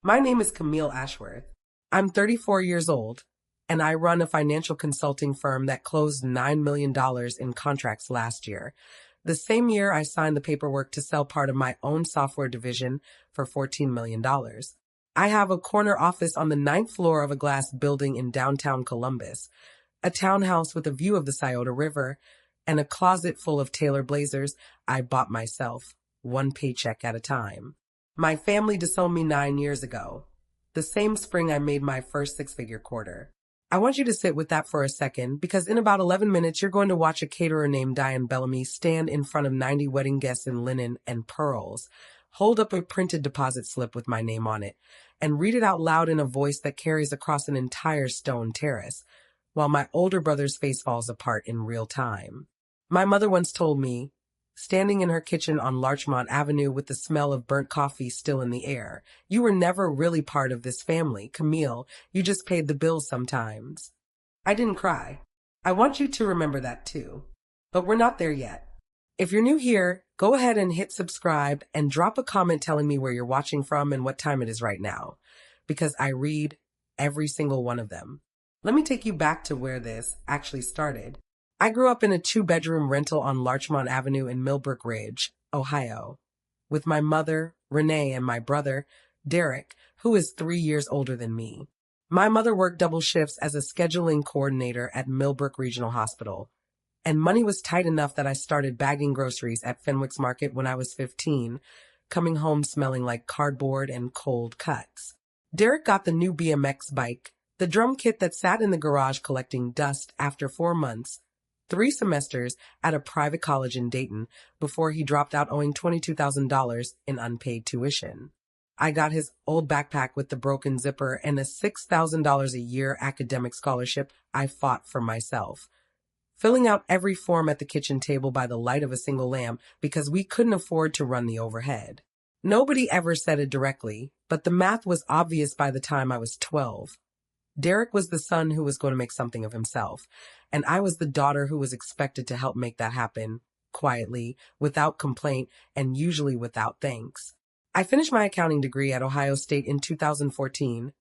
My name is Camille Ashworth. I'm 34 years old, and I run a financial consulting firm that closed $9 million in contracts last year. The same year, I signed the paperwork to sell part of my own software division for $14 million. I have a corner office on the ninth floor of a glass building in downtown Columbus, a townhouse with a view of the Scioto River, and a closet full of tailor blazers I bought myself, one paycheck at a time. My family disowned me 9 years ago, the same spring I made my first six-figure quarter. I want you to sit with that for a second, because in about 11 minutes, you're going to watch a caterer named Diane Bellamy stand in front of 90 wedding guests in linen and pearls, hold up a printed deposit slip with my name on it, and read it out loud in a voice that carries across an entire stone terrace, while my older brother's face falls apart in real time. My mother once told me, standing in her kitchen on Larchmont Avenue with the smell of burnt coffee still in the air, "You were never really part of this family, Camille. You just paid the bills sometimes." I didn't cry. I want you to remember that too. But we're not there yet. If you're new here, go ahead and hit subscribe and drop a comment telling me where you're watching from and what time it is right now, because I read every single one of them. Let me take you back to where this actually started. I grew up in a two-bedroom rental on Larchmont Avenue in Millbrook Ridge, Ohio, with my mother, Renee, and my brother, Derek, who is 3 years older than me. My mother worked double shifts as a scheduling coordinator at Millbrook Regional Hospital, and money was tight enough that I started bagging groceries at Fenwick's Market when I was 15, coming home smelling like cardboard and cold cuts. Derek got the new BMX bike, the drum kit that sat in the garage collecting dust after 4 months, 3 semesters at a private college in Dayton before he dropped out owing $22,000 in unpaid tuition. I got his old backpack with the broken zipper and a $6,000 a year academic scholarship I fought for myself, filling out every form at the kitchen table by the light of a single lamp because we couldn't afford to run the overhead. Nobody ever said it directly, but the math was obvious by the time I was 12. Derek was the son who was going to make something of himself, and I was the daughter who was expected to help make that happen, quietly, without complaint, and usually without thanks. I finished my accounting degree at Ohio State in 2014,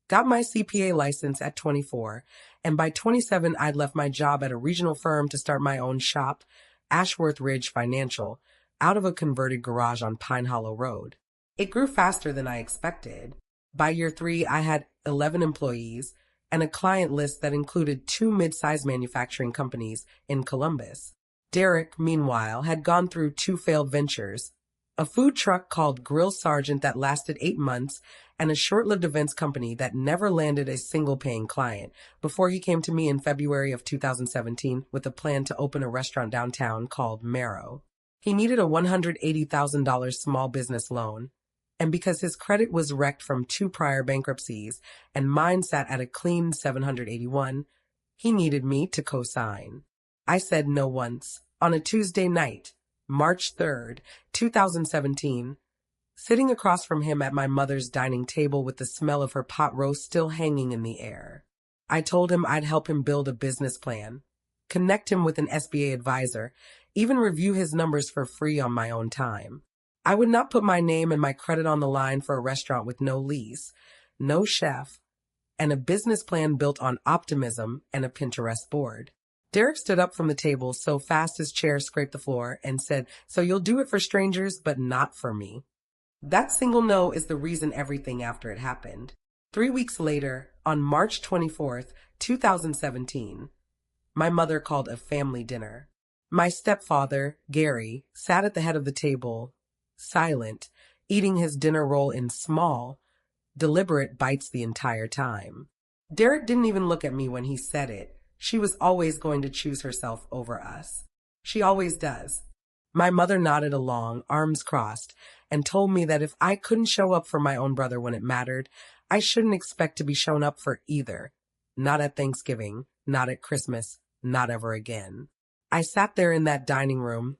got my CPA license at 24, and by 27 I'd left my job at a regional firm to start my own shop, Ashworth Ridge Financial, out of a converted garage on Pine Hollow Road. It grew faster than I expected. By year 3, I had 11 employees and a client list that included 2 mid-sized manufacturing companies in Columbus. Derek, meanwhile, had gone through 2 failed ventures, a food truck called Grill Sergeant that lasted 8 months and a short-lived events company that never landed a single paying client before he came to me in February of 2017 with a plan to open a restaurant downtown called Marrow. He needed a $180,000 small business loan, and because his credit was wrecked from 2 prior bankruptcies and mine sat at a clean 781, he needed me to co-sign. I said no once. On a Tuesday night, March 3rd, 2017, sitting across from him at my mother's dining table with the smell of her pot roast still hanging in the air, I told him I'd help him build a business plan, connect him with an SBA advisor, even review his numbers for free on my own time. I would not put my name and my credit on the line for a restaurant with no lease, no chef, and a business plan built on optimism and a Pinterest board. Derek stood up from the table so fast his chair scraped the floor and said, "So you'll do it for strangers, but not for me." That single no is the reason everything after it happened. 3 weeks later, on March 24th, 2017, my mother called a family dinner. My stepfather, Gary, sat at the head of the table, silent, eating his dinner roll in small, deliberate bites the entire time. Derek didn't even look at me when he said it. She was always going to choose herself over us. She always does. My mother nodded along, arms crossed, and told me that if I couldn't show up for my own brother when it mattered, I shouldn't expect to be shown up for either. Not at Thanksgiving, not at Christmas, not ever again. I sat there in that dining room,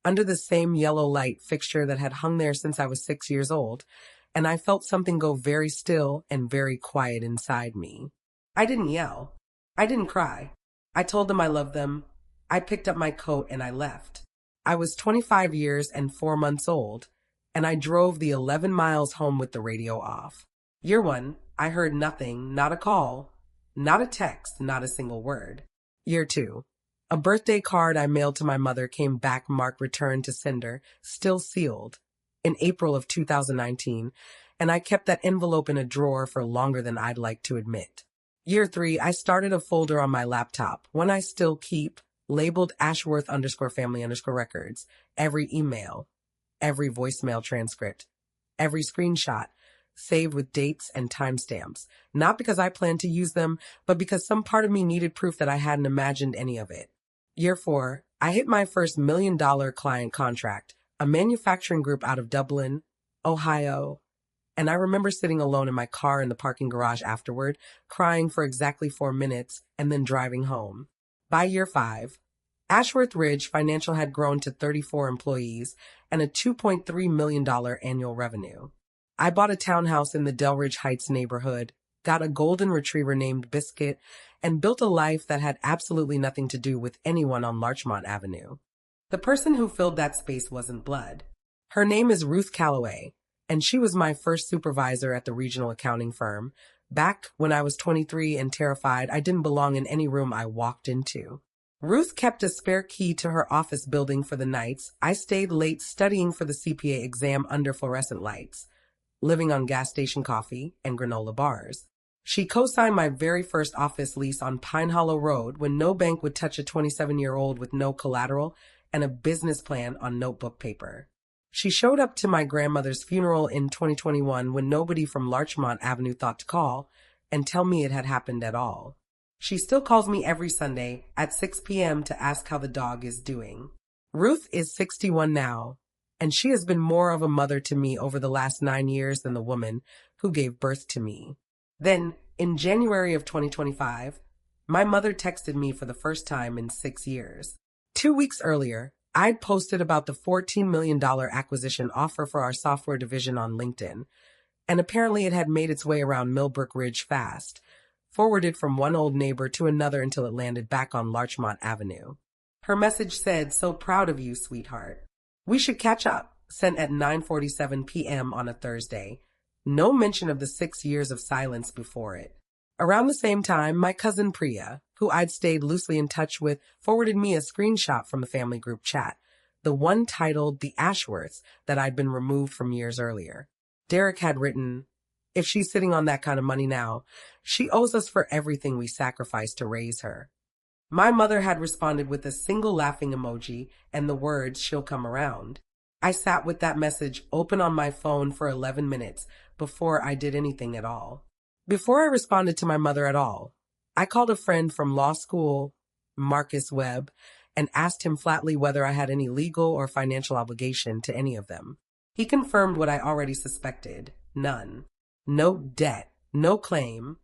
under the same yellow light fixture that had hung there since I was 6 years old, and I felt something go very still and very quiet inside me. I didn't yell. I didn't cry. I told them I loved them. I picked up my coat and I left. I was 25 years and 4 months old, and I drove the 11 miles home with the radio off. Year 1, I heard nothing, not a call, not a text, not a single word. Year 2, a birthday card I mailed to my mother came back marked return to sender, still sealed, in April of 2019, and I kept that envelope in a drawer for longer than I'd like to admit. Year 3, I started a folder on my laptop, one I still keep, labeled Ashworth_family_records, every email, every voicemail transcript, every screenshot, saved with dates and timestamps, not because I planned to use them, but because some part of me needed proof that I hadn't imagined any of it. Year 4, I hit my first $1 million client contract, a manufacturing group out of Dublin, Ohio, and I remember sitting alone in my car in the parking garage afterward, crying for exactly 4 minutes, and then driving home. By year 5, Ashworth Ridge Financial had grown to 34 employees and a $2.3 million annual revenue. I bought a townhouse in the Delridge Heights neighborhood, got a golden retriever named Biscuit, and built a life that had absolutely nothing to do with anyone on Larchmont Avenue. The person who filled that space wasn't blood. Her name is Ruth Calloway, and she was my first supervisor at the regional accounting firm, back when I was 23 and terrified I didn't belong in any room I walked into. Ruth kept a spare key to her office building for the nights I stayed late studying for the CPA exam under fluorescent lights, living on gas station coffee and granola bars. She co-signed my very first office lease on Pine Hollow Road when no bank would touch a 27-year-old with no collateral and a business plan on notebook paper. She showed up to my grandmother's funeral in 2021 when nobody from Larchmont Avenue thought to call and tell me it had happened at all. She still calls me every Sunday at 6 p.m. to ask how the dog is doing. Ruth is 61 now, and she has been more of a mother to me over the last 9 years than the woman who gave birth to me. Then, in January of 2025, my mother texted me for the first time in 6 years. 2 weeks earlier, I'd posted about the $14 million acquisition offer for our software division on LinkedIn, and apparently it had made its way around Millbrook Ridge fast, forwarded from one old neighbor to another until it landed back on Larchmont Avenue. Her message said, "So proud of you, sweetheart. We should catch up," sent at 9:47 p.m. on a Thursday. No mention of the 6 years of silence before it. Around the same time, my cousin Priya, who I'd stayed loosely in touch with, forwarded me a screenshot from the family group chat, the one titled The Ashworths that I'd been removed from years earlier. Derek had written, "If she's sitting on that kind of money now, she owes us for everything we sacrificed to raise her." My mother had responded with a single laughing emoji and the words, "She'll come around." I sat with that message open on my phone for 11 minutes before I did anything at all. Before I responded to my mother at all, I called a friend from law school, Marcus Webb, and asked him flatly whether I had any legal or financial obligation to any of them. He confirmed what I already suspected: none. No debt, no claim,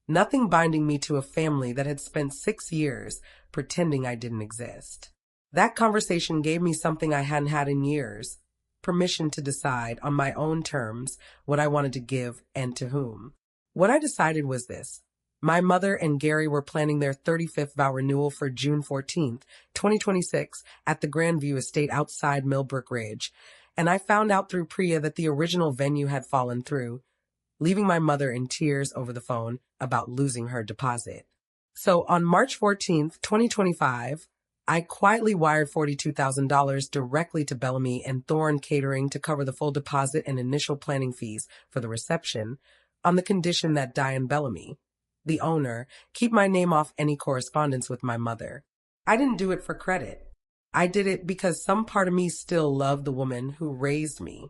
nothing binding me to a family that had spent 6 years pretending I didn't exist. That conversation gave me something I hadn't had in years: permission to decide on my own terms what I wanted to give and to whom. What I decided was this. My mother and Gary were planning their 35th vow renewal for June 14th, 2026 at the Grandview Estate outside Millbrook Ridge, and I found out through Priya that the original venue had fallen through, leaving my mother in tears over the phone about losing her deposit. So on March 14th, 2025, I quietly wired $42,000 directly to Bellamy and Thorne Catering to cover the full deposit and initial planning fees for the reception, on the condition that Diane Bellamy, the owner, keep my name off any correspondence with my mother. I didn't do it for credit. I did it because some part of me still loved the woman who raised me,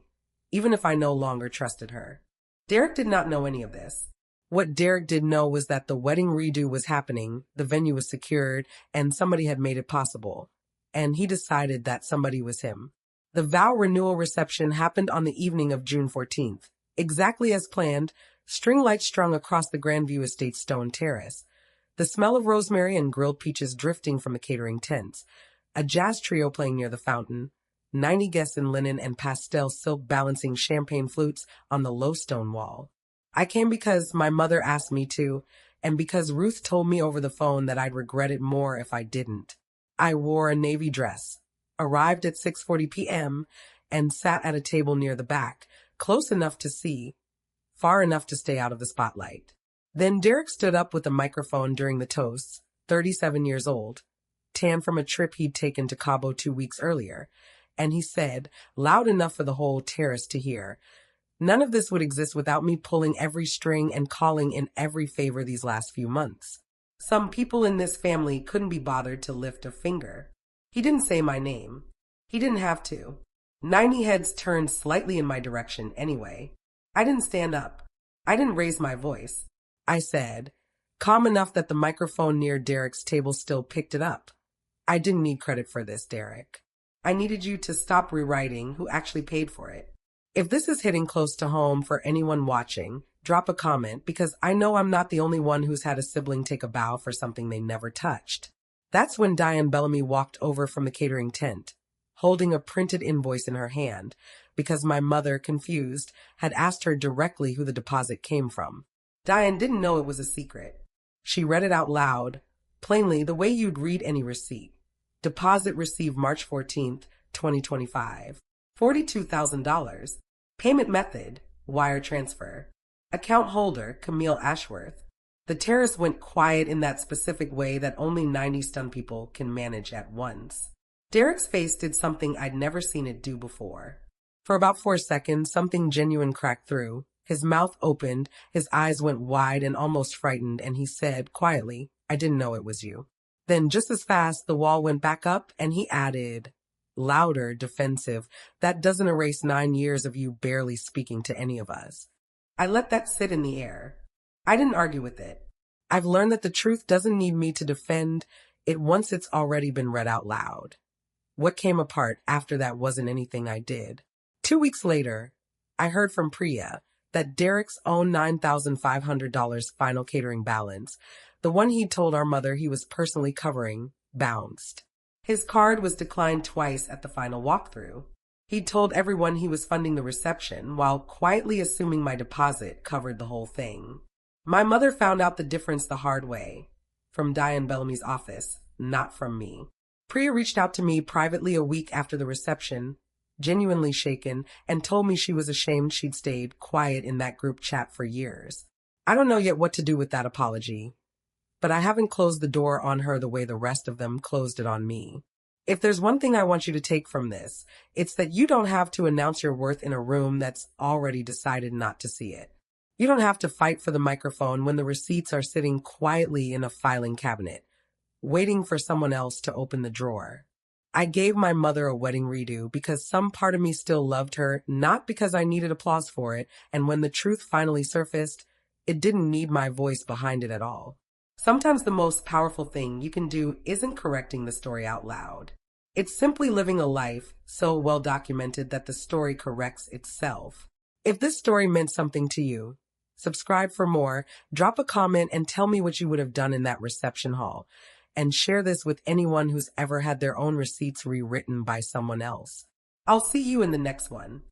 even if I no longer trusted her. Derek did not know any of this. What Derek did know was that the wedding redo was happening, the venue was secured, and somebody had made it possible. And he decided that somebody was him. The vow renewal reception happened on the evening of June 14th. Exactly as planned, string lights strung across the Grandview Estate stone terrace, the smell of rosemary and grilled peaches drifting from the catering tents, a jazz trio playing near the fountain, 90 guests in linen and pastel silk balancing champagne flutes on the low stone wall. I came because my mother asked me to, and because Ruth told me over the phone that I'd regret it more if I didn't. I wore a navy dress, arrived at 6:40 p.m., and sat at a table near the back, close enough to see, far enough to stay out of the spotlight. Then Derek stood up with a microphone during the toast, 37 years old, tan from a trip he'd taken to Cabo 2 weeks earlier, and he said, loud enough for the whole terrace to hear, "None of this would exist without me pulling every string and calling in every favor these last few months. Some people in this family couldn't be bothered to lift a finger." He didn't say my name. He didn't have to. 90 heads turned slightly in my direction anyway. I didn't stand up. I didn't raise my voice. I said, calm enough that the microphone near Derek's table still picked it up. "I didn't need credit for this, Derek. I needed you to stop rewriting who actually paid for it. If this is hitting close to home for anyone watching, drop a comment because I know I'm not the only one who's had a sibling take a bow for something they never touched." That's when Diane Bellamy walked over from the catering tent, holding a printed invoice in her hand, because my mother, confused, had asked her directly who the deposit came from. Diane didn't know it was a secret. She read it out loud, plainly the way you'd read any receipt. Deposit received March 14th, 2025. $42,000. Payment method, wire transfer. Account holder, Camille Ashworth. The terrace went quiet in that specific way that only 90 stunned people can manage at once. Derek's face did something I'd never seen it do before. For about 4 seconds, something genuine cracked through. His mouth opened, his eyes went wide and almost frightened, and he said, quietly, "I didn't know it was you." Then, just as fast, the wall went back up, and he added, louder, defensive, "That doesn't erase 9 years of you barely speaking to any of us." I let that sit in the air. I didn't argue with it. I've learned that the truth doesn't need me to defend it once it's already been read out loud. What came apart after that wasn't anything I did. 2 weeks later, I heard from Priya that Derek's own $9,500 final catering balance, the one he'd told our mother he was personally covering, bounced. His card was declined twice at the final walkthrough. He'd told everyone he was funding the reception while quietly assuming my deposit covered the whole thing. My mother found out the difference the hard way, from Diane Bellamy's office, not from me. Priya reached out to me privately a week after the reception, genuinely shaken, and told me she was ashamed she'd stayed quiet in that group chat for years. I don't know yet what to do with that apology, but I haven't closed the door on her the way the rest of them closed it on me. If there's one thing I want you to take from this, it's that you don't have to announce your worth in a room that's already decided not to see it. You don't have to fight for the microphone when the receipts are sitting quietly in a filing cabinet, waiting for someone else to open the drawer. I gave my mother a wedding redo because some part of me still loved her, not because I needed applause for it, and when the truth finally surfaced, it didn't need my voice behind it at all. Sometimes the most powerful thing you can do isn't correcting the story out loud. It's simply living a life so well documented that the story corrects itself. If this story meant something to you, subscribe for more, drop a comment, and tell me what you would have done in that reception hall. And share this with anyone who's ever had their own receipts rewritten by someone else. I'll see you in the next one.